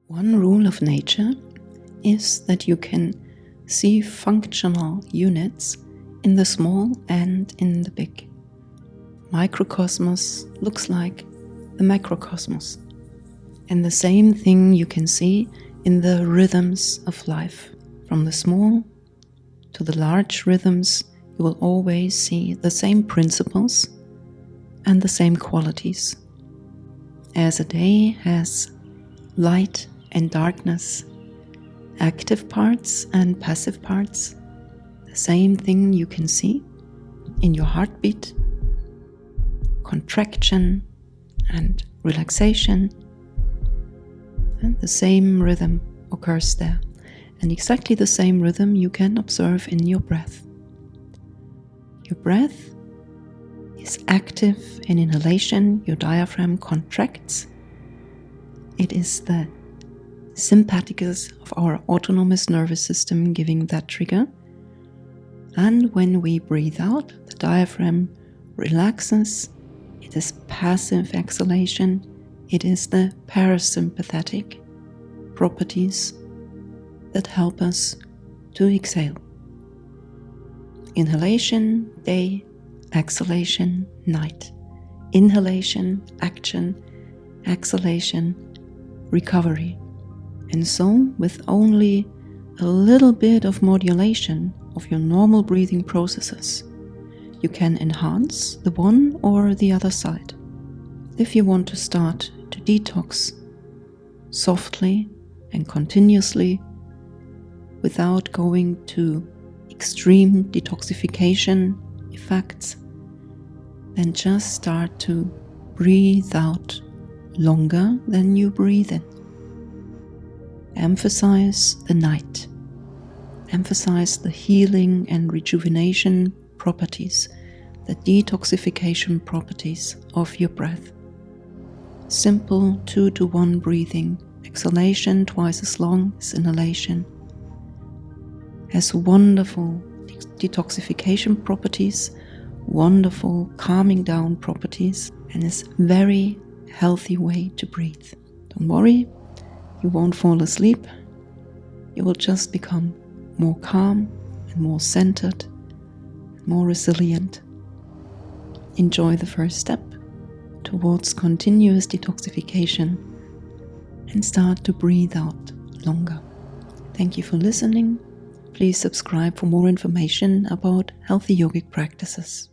One rule of nature is that you can see functional units in the small and in the big. Microcosmos looks like the macrocosmos. And the same thing you can see in the rhythms of life. From the small to the large rhythms, you will always see the same principles and the same qualities. As a day has light and darkness, active parts and passive parts, the same thing you can see in your heartbeat, contraction and relaxation, and the same rhythm occurs there. And exactly the same rhythm you can observe in your breath. Your breath is active in inhalation, your diaphragm contracts. It is the sympathicus of our autonomous nervous system giving that trigger. And when we breathe out, the diaphragm relaxes. It is passive exhalation. It is the parasympathetic properties that help us to exhale. Inhalation, day, exhalation, night. Inhalation, action, exhalation, recovery. And so, with only a little bit of modulation of your normal breathing processes, you can enhance the one or the other side. If you want to start to detox softly and continuously without going to extreme detoxification effects, then just start to breathe out longer than you breathe in. Emphasize the night. Emphasize the healing and rejuvenation properties, the detoxification properties of your breath. Simple 2-to-1 breathing, exhalation twice as long as inhalation, has wonderful detoxification properties, wonderful calming down properties, and is a very healthy way to breathe. Don't worry, you won't fall asleep. You will just become more calm and more centered, more resilient. Enjoy the first step towards continuous detoxification and start to breathe out longer. Thank you for listening. Please subscribe for more information about healthy yogic practices.